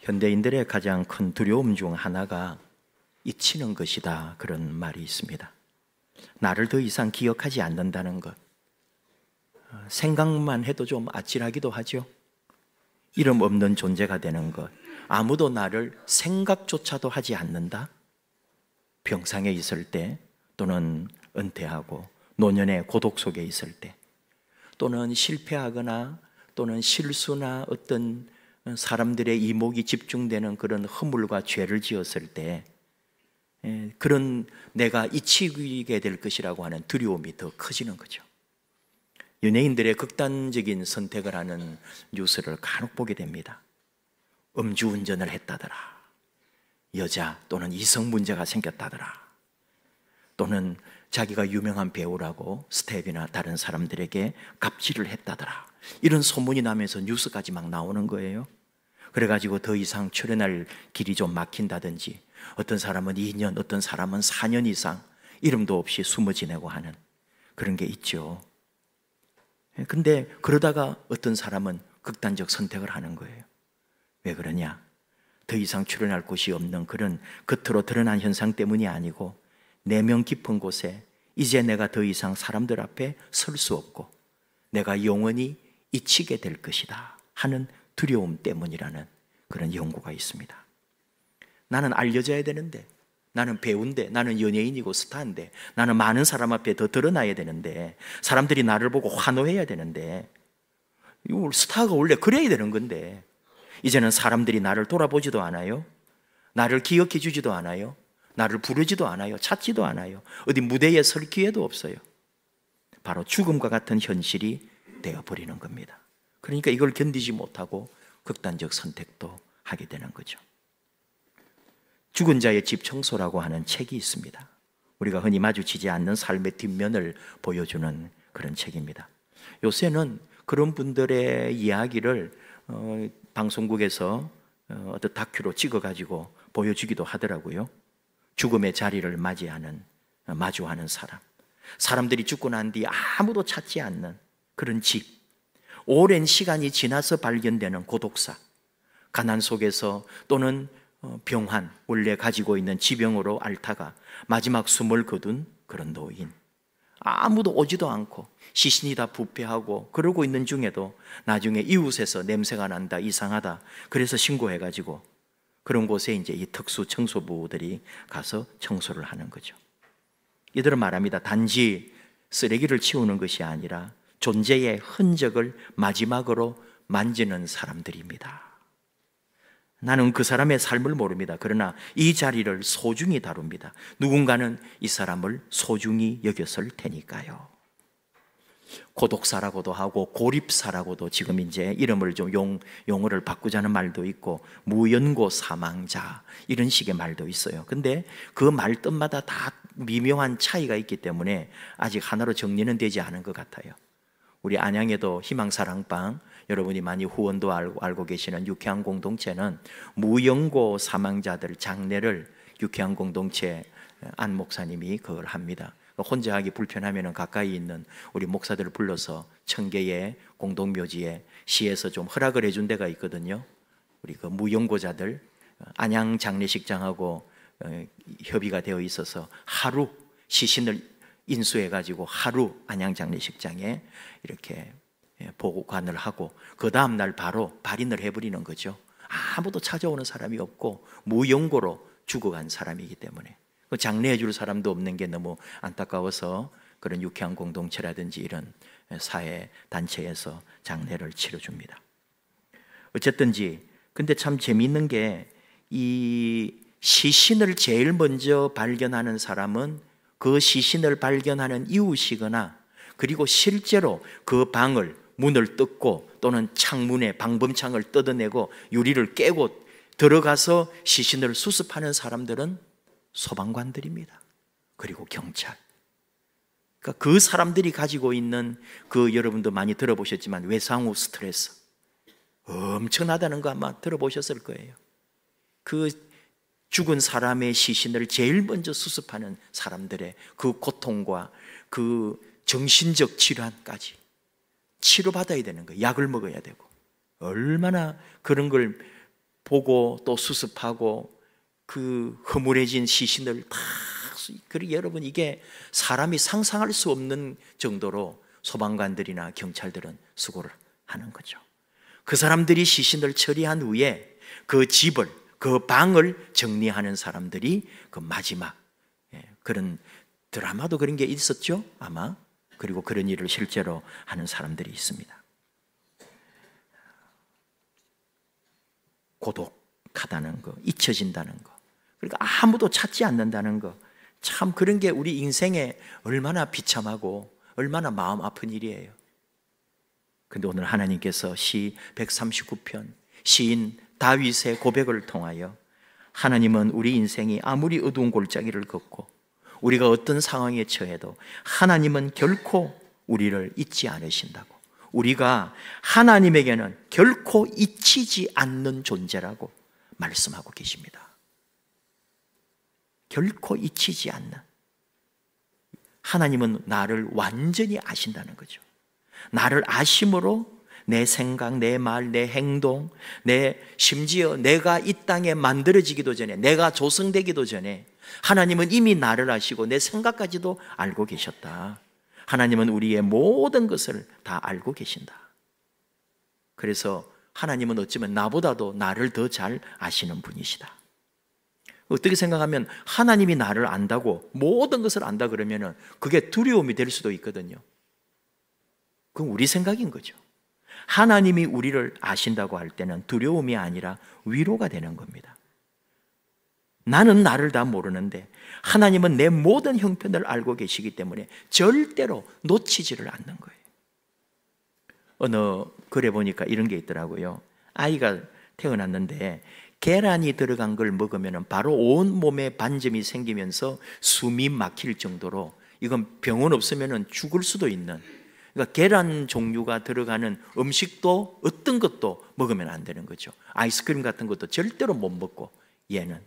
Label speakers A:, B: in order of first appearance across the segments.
A: 현대인들의 가장 큰 두려움 중 하나가 잊히는 것이다, 그런 말이 있습니다. 나를 더 이상 기억하지 않는다는 것. 생각만 해도 좀 아찔하기도 하죠. 이름 없는 존재가 되는 것. 아무도 나를 생각조차도 하지 않는다. 병상에 있을 때, 또는 은퇴하고 노년의 고독 속에 있을 때, 또는 실패하거나 또는 실수나 어떤 사람들의 이목이 집중되는 그런 허물과 죄를 지었을 때, 그런 내가 잊히게 될 것이라고 하는 두려움이 더 커지는 거죠. 연예인들의 극단적인 선택을 하는 뉴스를 간혹 보게 됩니다. 음주운전을 했다더라, 여자 또는 이성 문제가 생겼다더라, 또는 자기가 유명한 배우라고 스텝이나 다른 사람들에게 갑질을 했다더라, 이런 소문이 나면서 뉴스까지 막 나오는 거예요. 그래가지고 더 이상 출연할 길이 좀 막힌다든지, 어떤 사람은 2년, 어떤 사람은 4년 이상 이름도 없이 숨어 지내고 하는 그런 게 있죠. 근데 그러다가 어떤 사람은 극단적 선택을 하는 거예요. 왜 그러냐? 더 이상 출연할 곳이 없는 그런 겉으로 드러난 현상 때문이 아니고, 내면 깊은 곳에 이제 내가 더 이상 사람들 앞에 설 수 없고 내가 영원히 잊히게 될 것이다 하는 두려움 때문이라는 그런 연구가 있습니다. 나는 알려져야 되는데, 나는 배우인데, 나는 연예인이고 스타인데, 나는 많은 사람 앞에 더 드러나야 되는데, 사람들이 나를 보고 환호해야 되는데, 스타가 원래 그래야 되는 건데, 이제는 사람들이 나를 돌아보지도 않아요. 나를 기억해 주지도 않아요. 나를 부르지도 않아요. 찾지도 않아요. 어디 무대에 설 기회도 없어요. 바로 죽음과 같은 현실이 되어버리는 겁니다. 그러니까 이걸 견디지 못하고 극단적 선택도 하게 되는 거죠. 죽은 자의 집 청소라고 하는 책이 있습니다. 우리가 흔히 마주치지 않는 삶의 뒷면을 보여주는 그런 책입니다. 요새는 그런 분들의 이야기를 방송국에서 어떤 다큐로 찍어가지고 보여주기도 하더라고요. 죽음의 자리를 마주하는 사람, 사람들이 죽고 난 뒤 아무도 찾지 않는 그런 집, 오랜 시간이 지나서 발견되는 고독사, 가난 속에서 또는 병환, 원래 가지고 있는 지병으로 앓다가 마지막 숨을 거둔 그런 노인, 아무도 오지도 않고 시신이 다 부패하고 그러고 있는 중에도 나중에 이웃에서 냄새가 난다, 이상하다, 그래서 신고해가지고 그런 곳에 이제 이 특수 청소부들이 가서 청소를 하는 거죠. 이들은 말합니다. 단지 쓰레기를 치우는 것이 아니라 존재의 흔적을 마지막으로 만지는 사람들입니다. 나는 그 사람의 삶을 모릅니다. 그러나 이 자리를 소중히 다룹니다. 누군가는 이 사람을 소중히 여겼을 테니까요. 고독사라고도 하고 고립사라고도 지금 이제 이름을 좀 용어를 바꾸자는 말도 있고, 무연고 사망자, 이런 식의 말도 있어요. 근데 그 말뜻마다 다 미묘한 차이가 있기 때문에 아직 하나로 정리는 되지 않은 것 같아요. 우리 안양에도 희망사랑방, 여러분이 많이 후원도 알고 계시는 유쾌한 공동체는 무연고 사망자들 장례를 유쾌한 공동체 안 목사님이 그걸 합니다. 혼자 하기 불편하면 가까이 있는 우리 목사들을 불러서 청계의 공동묘지에 시에서 좀 허락을 해준 데가 있거든요. 우리 그 무연고자들 안양 장례식장하고 협의가 되어 있어서 하루 시신을 인수해가지고 하루 안양 장례식장에 이렇게 보관을 하고 그 다음날 바로 발인을 해버리는 거죠. 아무도 찾아오는 사람이 없고 무연고로 죽어간 사람이기 때문에 장례해 줄 사람도 없는 게 너무 안타까워서 그런 유쾌한 공동체라든지 이런 사회 단체에서 장례를 치러줍니다. 어쨌든지 근데 참 재미있는 게, 이 시신을 제일 먼저 발견하는 사람은 그 시신을 발견하는 이웃이거나, 그리고 실제로 그 방을 문을 뜯고 또는 창문에 방범창을 뜯어내고 유리를 깨고 들어가서 시신을 수습하는 사람들은 소방관들입니다. 그리고 경찰. 그러니까 그 사람들이 가지고 있는 그, 여러분도 많이 들어보셨지만 외상 후 스트레스 엄청나다는 거 아마 들어보셨을 거예요. 그 죽은 사람의 시신을 제일 먼저 수습하는 사람들의 그 고통과 그 정신적 질환까지 치료받아야 되는 거예요. 약을 먹어야 되고. 얼마나 그런 걸 보고 또 수습하고 그 허물해진 시신을 다, 그리고 여러분 이게 사람이 상상할 수 없는 정도로 소방관들이나 경찰들은 수고를 하는 거죠. 그 사람들이 시신을 처리한 후에 그 집을, 그 방을 정리하는 사람들이 그 마지막 그런 드라마도 그런 게 있었죠 아마. 그리고 그런 일을 실제로 하는 사람들이 있습니다. 고독하다는 거, 잊혀진다는 거, 그러니까 아무도 찾지 않는다는 거, 참 그런 게 우리 인생에 얼마나 비참하고 얼마나 마음 아픈 일이에요. 근데 오늘 하나님께서 시 139편 시인 다윗의 고백을 통하여 하나님은 우리 인생이 아무리 어두운 골짜기를 걷고 우리가 어떤 상황에 처해도 하나님은 결코 우리를 잊지 않으신다고, 우리가 하나님에게는 결코 잊히지 않는 존재라고 말씀하고 계십니다. 결코 잊히지 않는, 하나님은 나를 완전히 아신다는 거죠. 나를 아심으로 내 생각, 내 말, 내 행동, 심지어 내가 이 땅에 만들어지기도 전에, 내가 조성되기도 전에 하나님은 이미 나를 아시고 내 생각까지도 알고 계셨다. 하나님은 우리의 모든 것을 다 알고 계신다. 그래서 하나님은 어쩌면 나보다도 나를 더 잘 아시는 분이시다. 어떻게 생각하면 하나님이 나를 안다고, 모든 것을 안다 그러면 그게 두려움이 될 수도 있거든요. 그건 우리 생각인 거죠. 하나님이 우리를 아신다고 할 때는 두려움이 아니라 위로가 되는 겁니다. 나는 나를 다 모르는데 하나님은 내 모든 형편을 알고 계시기 때문에 절대로 놓치지를 않는 거예요. 어느 글에 보니까 이런 게 있더라고요. 아이가 태어났는데 계란이 들어간 걸 먹으면 바로 온 몸에 반점이 생기면서 숨이 막힐 정도로, 이건 병원 없으면 죽을 수도 있는, 그러니까 계란 종류가 들어가는 음식도 어떤 것도 먹으면 안 되는 거죠. 아이스크림 같은 것도 절대로 못 먹고 얘는.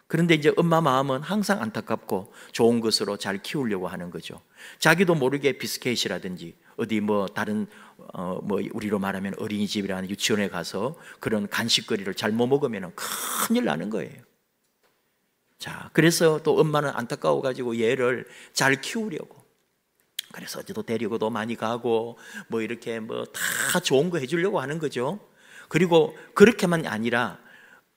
A: 그런데 이제 엄마 마음은 항상 안타깝고 좋은 것으로 잘 키우려고 하는 거죠. 자기도 모르게 비스켓이라든지 어디 뭐 다른 뭐 우리로 말하면 어린이집이라는 유치원에 가서 그런 간식거리를 잘못 먹으면 큰일 나는 거예요. 자, 그래서 또 엄마는 안타까워 가지고 얘를 잘 키우려고, 그래서 어디도 데리고도 많이 가고 뭐 이렇게 뭐 다 좋은 거 해주려고 하는 거죠. 그리고 그렇게만 아니라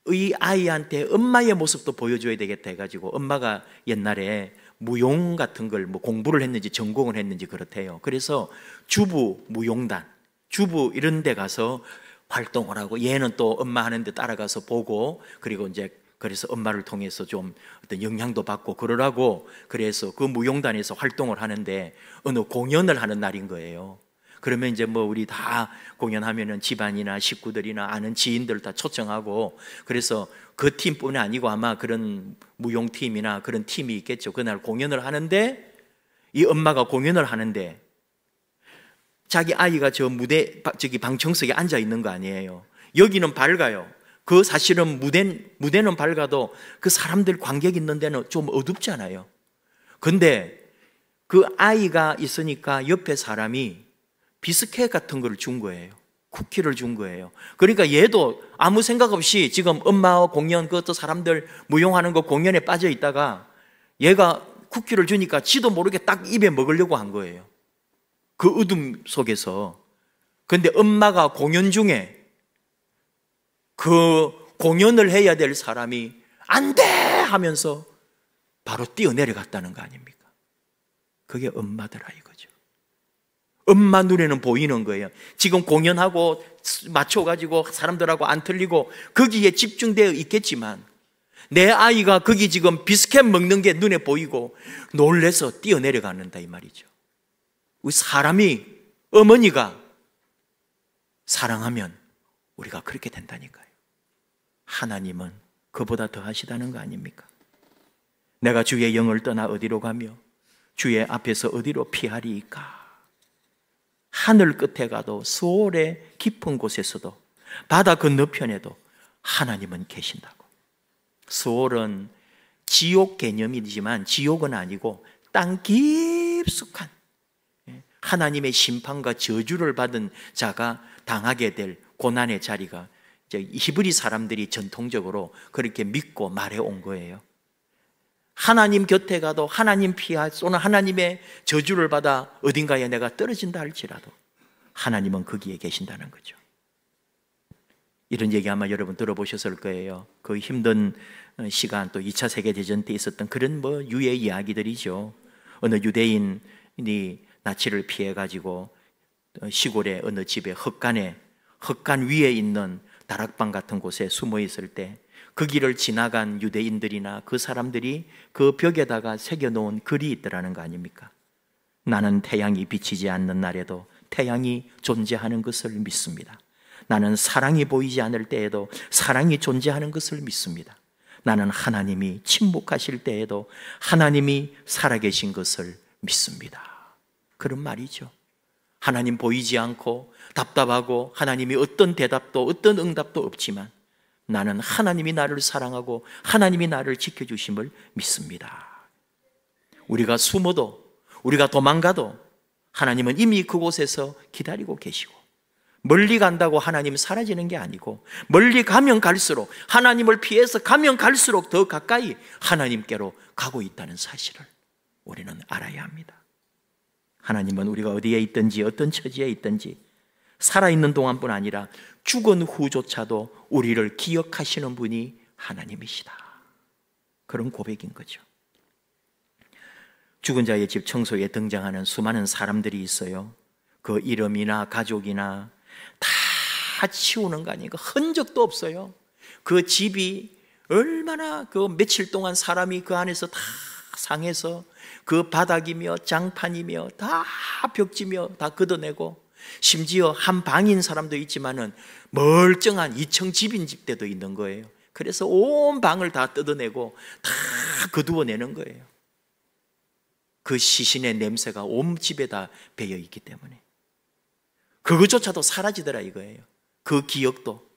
A: 이 아이한테 엄마의 모습도 보여줘야 되겠다 해가지고 엄마가 옛날에 무용 같은 걸 뭐 공부를 했는지 전공을 했는지 그렇대요. 그래서 주부 무용단, 주부 이런 데 가서 활동을 하고 얘는 또 엄마 하는 데 따라가서 보고, 그리고 이제 그래서 엄마를 통해서 좀 어떤 영향도 받고 그러라고, 그래서 그 무용단에서 활동을 하는데 어느 공연을 하는 날인 거예요. 그러면 이제 뭐 우리 다 공연하면은 집안이나 식구들이나 아는 지인들 다 초청하고, 그래서 그 팀뿐이 아니고 아마 그런 무용팀이나 그런 팀이 있겠죠. 그날 공연을 하는데 이 엄마가 공연을 하는데 자기 아이가 저 무대 저기 방청석에 앉아 있는 거 아니에요. 여기는 밝아요. 그 사실은 무대는 밝아도 그 사람들 관객 있는 데는 좀 어둡잖아요. 근데 그 아이가 있으니까 옆에 사람이 비스켓 같은 걸 준 거예요. 쿠키를 준 거예요. 그러니까 얘도 아무 생각 없이 지금 엄마와 공연, 그것도 사람들 무용하는 거 공연에 빠져 있다가 얘가 쿠키를 주니까 지도 모르게 딱 입에 먹으려고 한 거예요. 그 어둠 속에서. 근데 엄마가 공연 중에 그 공연을 해야 될 사람이 안 돼! 하면서 바로 뛰어내려갔다는 거 아닙니까? 그게 엄마더라 이거죠. 엄마 눈에는 보이는 거예요. 지금 공연하고 맞춰가지고 사람들하고 안 틀리고 거기에 집중되어 있겠지만 내 아이가 거기 지금 비스켓 먹는 게 눈에 보이고 놀래서 뛰어내려가는다 이 말이죠. 우리 사람이, 어머니가 사랑하면 우리가 그렇게 된다니까요. 하나님은 그보다 더 하시다는 거 아닙니까? 내가 주의 영을 떠나 어디로 가며 주의 앞에서 어디로 피하리이까? 하늘 끝에 가도 수월의 깊은 곳에서도 바다 건너편에도 하나님은 계신다고. 수월은 지옥 개념이지만 지옥은 아니고 땅 깊숙한 하나님의 심판과 저주를 받은 자가 당하게 될 고난의 자리가 히브리 사람들이 전통적으로 그렇게 믿고 말해 온 거예요. 하나님 곁에 가도 하나님 피하 또는 하나님의 저주를 받아 어딘가에 내가 떨어진다 할지라도 하나님은 거기에 계신다는 거죠. 이런 얘기 아마 여러분 들어보셨을 거예요. 그 힘든 시간, 또 2차 세계대전 때 있었던 그런 유해 이야기들이죠. 어느 유대인이 나치를 피해가지고 시골의 어느 집에 흙간 위에 있는 다락방 같은 곳에 숨어 있을 때 그 길을 지나간 유대인들이나 그 사람들이 그 벽에다가 새겨놓은 글이 있더라는 거 아닙니까? 나는 태양이 비치지 않는 날에도 태양이 존재하는 것을 믿습니다. 나는 사랑이 보이지 않을 때에도 사랑이 존재하는 것을 믿습니다. 나는 하나님이 침묵하실 때에도 하나님이 살아계신 것을 믿습니다. 그런 말이죠. 하나님 보이지 않고 답답하고 하나님이 어떤 대답도 어떤 응답도 없지만 나는 하나님이 나를 사랑하고 하나님이 나를 지켜주심을 믿습니다. 우리가 숨어도 우리가 도망가도 하나님은 이미 그곳에서 기다리고 계시고, 멀리 간다고 하나님 사라지는 게 아니고 멀리 가면 갈수록, 하나님을 피해서 가면 갈수록 더 가까이 하나님께로 가고 있다는 사실을 우리는 알아야 합니다. 하나님은 우리가 어디에 있든지 어떤 처지에 있든지 살아있는 동안뿐 아니라 죽은 후조차도 우리를 기억하시는 분이 하나님이시다. 그런 고백인 거죠. 죽은 자의 집 청소에 등장하는 수많은 사람들이 있어요. 그 이름이나 가족이나 다 치우는 거 아니에요. 흔적도 없어요. 그 집이 얼마나 그 며칠 동안 사람이 그 안에서 다 상해서 그 바닥이며 장판이며 다 벽지며 다 걷어내고, 심지어 한 방인 사람도 있지만은 멀쩡한 2층 집인 집대도 있는 거예요. 그래서 온 방을 다 뜯어내고 다 거두어내는 거예요. 그 시신의 냄새가 온 집에 다 배어 있기 때문에 그것조차도 사라지더라 이거예요. 그 기억도.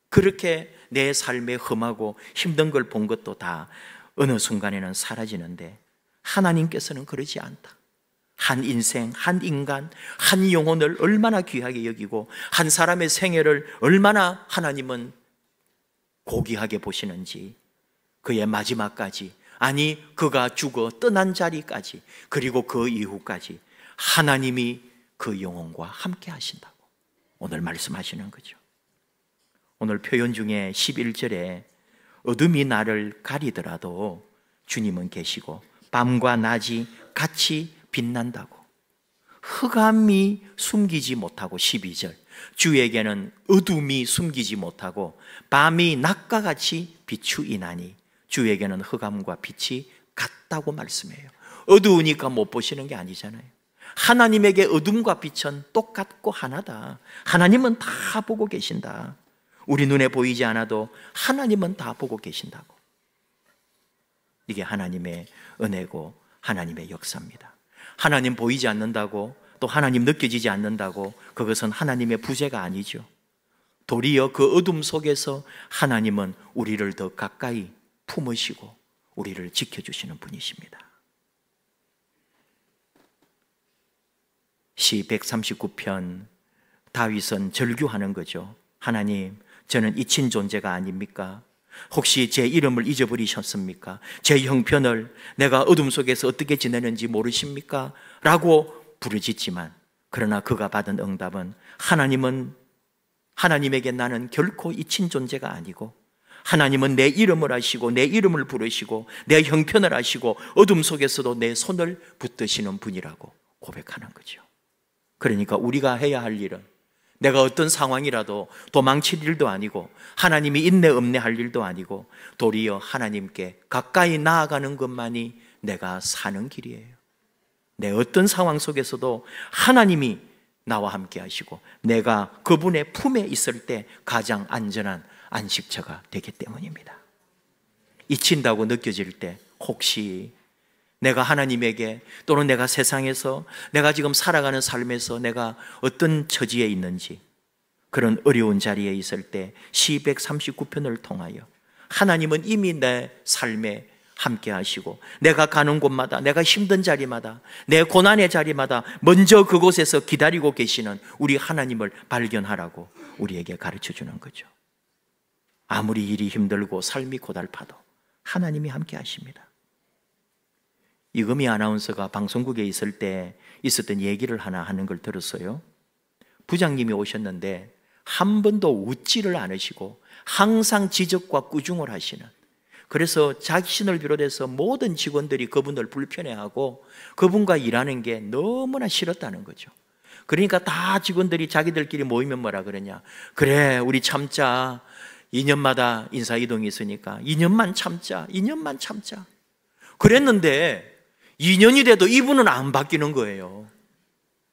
A: 그렇게 내 삶에 험하고 힘든 걸 본 것도 다 어느 순간에는 사라지는데, 하나님께서는 그러지 않다. 한 인생, 한 인간, 한 영혼을 얼마나 귀하게 여기고 한 사람의 생애를 얼마나 하나님은 고귀하게 보시는지, 그의 마지막까지, 아니 그가 죽어 떠난 자리까지, 그리고 그 이후까지 하나님이 그 영혼과 함께 하신다고 오늘 말씀하시는 거죠. 오늘 표현 중에 11절에 어둠이 나를 가리더라도 주님은 계시고 밤과 낮이 같이 빛난다고, 흑암이 숨기지 못하고, 12절 주에게는 어둠이 숨기지 못하고 밤이 낮과 같이 비추이나니 주에게는 흑암과 빛이 같다고 말씀해요. 어두우니까 못 보시는 게 아니잖아요. 하나님에게 어둠과 빛은 똑같고 하나다. 하나님은 다 보고 계신다. 우리 눈에 보이지 않아도 하나님은 다 보고 계신다고. 이게 하나님의 은혜고 하나님의 역사입니다. 하나님 보이지 않는다고, 또 하나님 느껴지지 않는다고 그것은 하나님의 부재가 아니죠. 도리어 그 어둠 속에서 하나님은 우리를 더 가까이 품으시고 우리를 지켜주시는 분이십니다. 시 139편 다윗은 절규하는 거죠. 하나님, 저는 잊힌 존재가 아닙니까? 혹시 제 이름을 잊어버리셨습니까? 제 형편을 내가 어둠 속에서 어떻게 지내는지 모르십니까? 라고 부르짖지만, 그러나 그가 받은 응답은, 하나님에게 나는 결코 잊힌 존재가 아니고 하나님은 내 이름을 아시고 내 이름을 부르시고 내 형편을 아시고 어둠 속에서도 내 손을 붙드시는 분이라고 고백하는 거죠. 그러니까 우리가 해야 할 일은, 내가 어떤 상황이라도 도망칠 일도 아니고 하나님이 있네 없네 할 일도 아니고 도리어 하나님께 가까이 나아가는 것만이 내가 사는 길이에요. 내 어떤 상황 속에서도 하나님이 나와 함께 하시고 내가 그분의 품에 있을 때 가장 안전한 안식처가 되기 때문입니다. 잊힌다고 느껴질 때, 혹시 내가 하나님에게, 또는 내가 세상에서, 내가 지금 살아가는 삶에서 내가 어떤 처지에 있는지, 그런 어려운 자리에 있을 때 시 139편을 통하여 하나님은 이미 내 삶에 함께 하시고 내가 가는 곳마다, 내가 힘든 자리마다, 내 고난의 자리마다 먼저 그곳에서 기다리고 계시는 우리 하나님을 발견하라고 우리에게 가르쳐 주는 거죠. 아무리 일이 힘들고 삶이 고달파도 하나님이 함께 하십니다. 이금희 아나운서가 방송국에 있을 때 있었던 얘기를 하나 하는 걸 들었어요. 부장님이 오셨는데 한 번도 웃지를 않으시고 항상 지적과 꾸중을 하시는, 그래서 자신을 비롯해서 모든 직원들이 그분을 불편해하고 그분과 일하는 게 너무나 싫었다는 거죠. 그러니까 다 직원들이 자기들끼리 모이면 뭐라 그러냐, 그래 우리 참자, 2년마다 인사이동이 있으니까 2년만 참자, 2년만 참자. 그랬는데 2년이 돼도 이분은 안 바뀌는 거예요.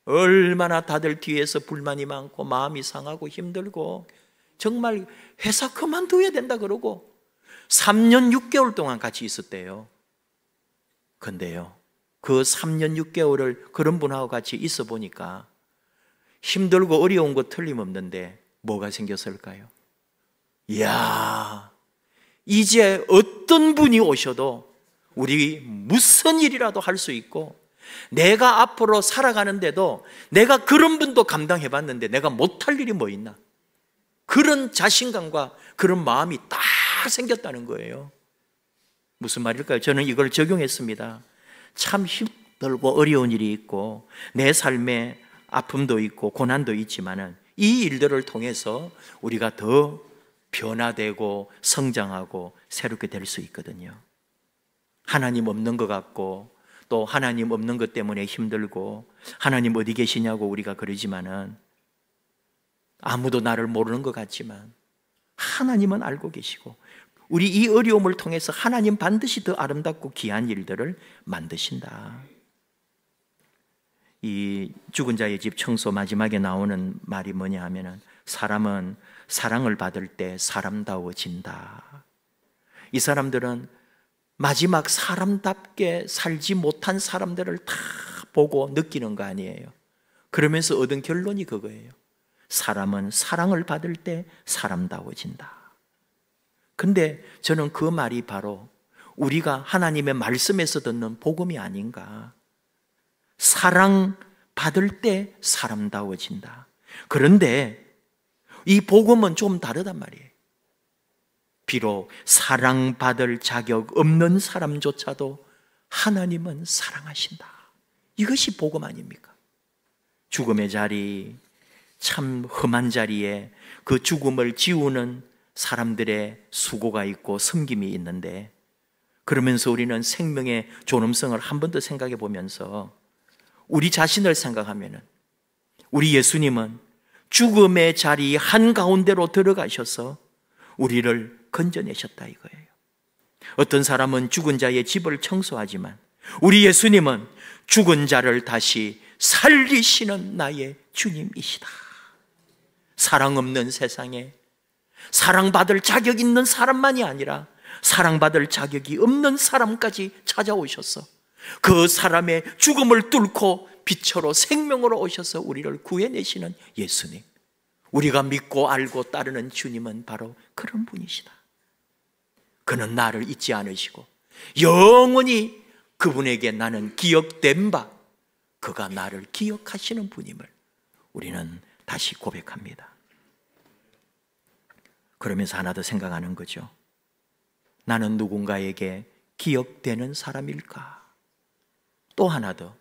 A: 얼마나 다들 뒤에서 불만이 많고 마음이 상하고 힘들고 정말 회사 그만둬야 된다 그러고 3년 6개월 동안 같이 있었대요. 근데요, 그 3년 6개월을 그런 분하고 같이 있어 보니까 힘들고 어려운 거 틀림없는데 뭐가 생겼을까요? 이야, 이제 어떤 분이 오셔도 우리 무슨 일이라도 할 수 있고, 내가 앞으로 살아가는데도 내가 그런 분도 감당해 봤는데 내가 못할 일이 뭐 있나, 그런 자신감과 그런 마음이 딱 생겼다는 거예요. 무슨 말일까요? 저는 이걸 적용했습니다. 참 힘들고 어려운 일이 있고 내 삶에 아픔도 있고 고난도 있지만은 이 일들을 통해서 우리가 더 변화되고 성장하고 새롭게 될 수 있거든요. 하나님 없는 것 같고 또 하나님 없는 것 때문에 힘들고 하나님 어디 계시냐고 우리가 그러지만은, 아무도 나를 모르는 것 같지만 하나님은 알고 계시고 우리 이 어려움을 통해서 하나님 반드시 더 아름답고 귀한 일들을 만드신다. 이 죽은 자의 집 청소 마지막에 나오는 말이 뭐냐 하면은, 사람은 사랑을 받을 때 사람다워진다. 이 사람들은 마지막 사람답게 살지 못한 사람들을 다 보고 느끼는 거 아니에요. 그러면서 얻은 결론이 그거예요. 사람은 사랑을 받을 때 사람다워진다. 근데 저는 그 말이 바로 우리가 하나님의 말씀에서 듣는 복음이 아닌가. 사랑 받을 때 사람다워진다. 그런데 이 복음은 좀 다르단 말이에요. 비록 사랑받을 자격 없는 사람조차도 하나님은 사랑하신다. 이것이 복음 아닙니까? 죽음의 자리, 참 험한 자리에 그 죽음을 지우는 사람들의 수고가 있고 섬김이 있는데, 그러면서 우리는 생명의 존엄성을 한 번 더 생각해 보면서 우리 자신을 생각하면은, 우리 예수님은 죽음의 자리 한가운데로 들어가셔서 우리를 건져내셨다 이거예요. 어떤 사람은 죽은 자의 집을 청소하지만 우리 예수님은 죽은 자를 다시 살리시는 나의 주님이시다. 사랑 없는 세상에 사랑받을 자격 있는 사람만이 아니라 사랑받을 자격이 없는 사람까지 찾아오셔서 그 사람의 죽음을 뚫고 빛으로 생명으로 오셔서 우리를 구해내시는 예수님, 우리가 믿고 알고 따르는 주님은 바로 그런 분이시다. 그는 나를 잊지 않으시고 영원히 그분에게 나는 기억된 바, 그가 나를 기억하시는 분임을 우리는 다시 고백합니다. 그러면서 하나 더 생각하는 거죠. 나는 누군가에게 기억되는 사람일까? 또 하나 더,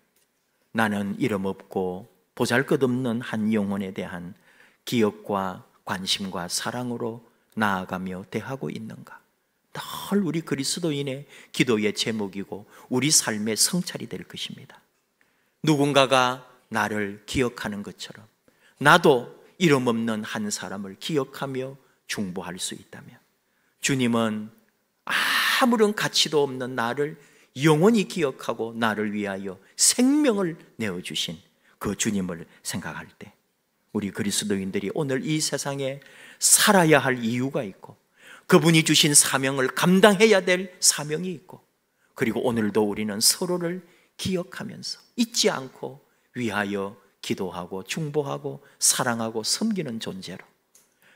A: 나는 이름 없고 보잘것없는 한 영혼에 대한 기억과 관심과 사랑으로 나아가며 대하고 있는가? 늘 우리 그리스도인의 기도의 제목이고 우리 삶의 성찰이 될 것입니다. 누군가가 나를 기억하는 것처럼 나도 이름 없는 한 사람을 기억하며 중보할 수 있다면, 주님은 아무런 가치도 없는 나를 영원히 기억하고 나를 위하여 생명을 내어주신 그 주님을 생각할 때, 우리 그리스도인들이 오늘 이 세상에 살아야 할 이유가 있고 그분이 주신 사명을 감당해야 될 사명이 있고, 그리고 오늘도 우리는 서로를 기억하면서 잊지 않고 위하여 기도하고 중보하고 사랑하고 섬기는 존재로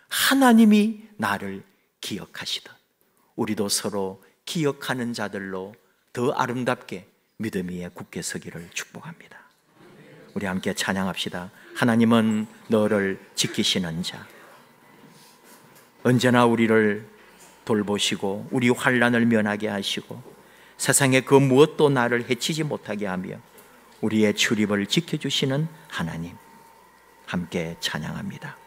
A: 하나님이 나를 기억하시듯 우리도 서로 기억하는 자들로 더 아름답게 믿음 위에 굳게 서기를 축복합니다. 우리 함께 찬양합시다. 하나님은 너를 지키시는 자. 언제나 우리를 돌보시고 우리 환난을 면하게 하시고 세상의 그 무엇도 나를 해치지 못하게 하며 우리의 출입을 지켜주시는 하나님, 함께 찬양합니다.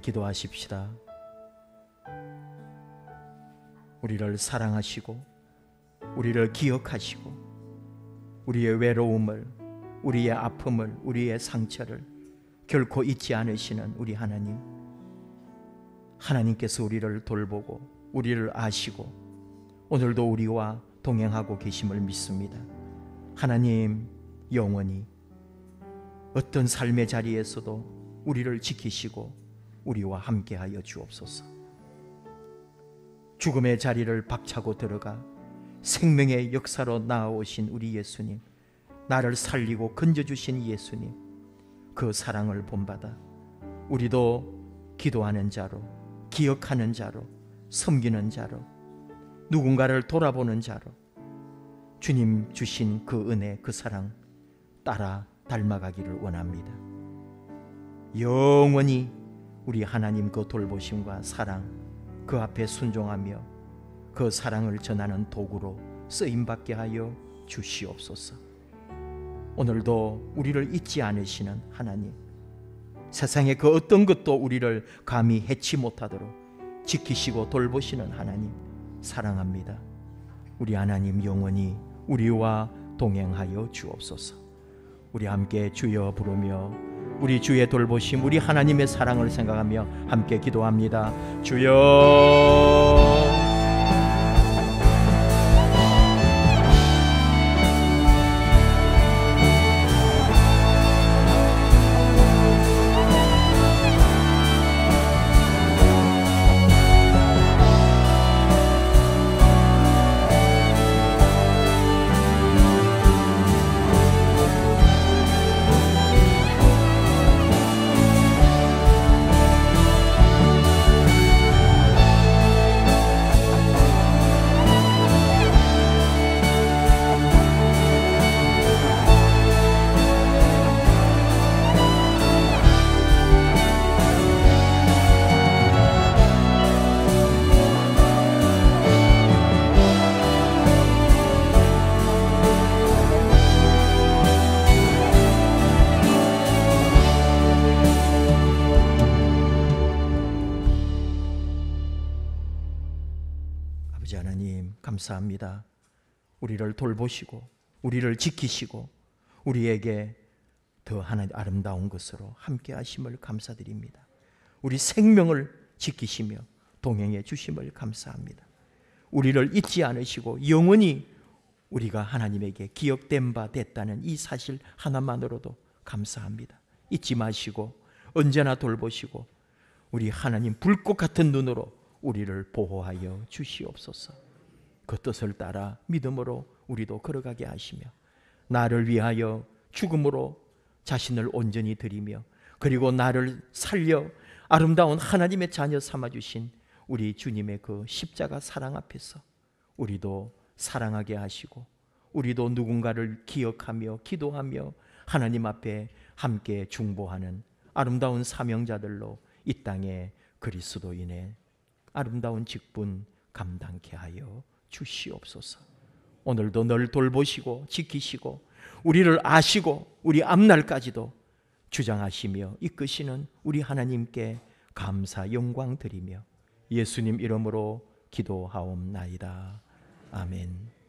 A: 기도하십시다. 우리를 사랑하시고 우리를 기억하시고 우리의 외로움을, 우리의 아픔을, 우리의 상처를 결코 잊지 않으시는 우리 하나님, 하나님께서 우리를 돌보고 우리를 아시고 오늘도 우리와 동행하고 계심을 믿습니다. 하나님, 영원히 어떤 삶의 자리에서도 우리를 지키시고 우리와 함께하여 주옵소서. 죽음의 자리를 박차고 들어가 생명의 역사로 나아오신 우리 예수님, 나를 살리고 건져주신 예수님, 그 사랑을 본받아 우리도 기도하는 자로, 기억하는 자로, 섬기는 자로, 누군가를 돌아보는 자로 주님 주신 그 은혜, 그 사랑 따라 닮아가기를 원합니다. 영원히 우리 하나님 그 돌보심과 사랑, 그 앞에 순종하며 그 사랑을 전하는 도구로 쓰임받게 하여 주시옵소서. 오늘도 우리를 잊지 않으시는 하나님, 세상의 그 어떤 것도 우리를 감히 해치 못하도록 지키시고 돌보시는 하나님 사랑합니다. 우리 하나님 영원히 우리와 동행하여 주옵소서. 우리 함께 주여 부르며 우리 주의 돌보심, 우리 하나님의 사랑을 생각하며 함께 기도합니다. 주여, 아버지 하나님 감사합니다. 우리를 돌보시고 우리를 지키시고 우리에게 더 하나 아름다운 것으로 함께 하심을 감사드립니다. 우리 생명을 지키시며 동행해 주심을 감사합니다. 우리를 잊지 않으시고 영원히 우리가 하나님에게 기억된 바 됐다는 이 사실 하나만으로도 감사합니다. 잊지 마시고 언제나 돌보시고 우리 하나님 불꽃 같은 눈으로 우리를 보호하여 주시옵소서. 그 뜻을 따라 믿음으로 우리도 걸어가게 하시며 나를 위하여 죽음으로 자신을 온전히 드리며 그리고 나를 살려 아름다운 하나님의 자녀 삼아주신 우리 주님의 그 십자가 사랑 앞에서 우리도 사랑하게 하시고 우리도 누군가를 기억하며 기도하며 하나님 앞에 함께 중보하는 아름다운 사명자들로 이 땅에 그리스도인의 아름다운 직분 감당케 하여 주시옵소서. 오늘도 널 돌보시고 지키시고 우리를 아시고 우리 앞날까지도 주장하시며 이끄시는 우리 하나님께 감사 영광 드리며 예수님 이름으로 기도하옵나이다. 아멘.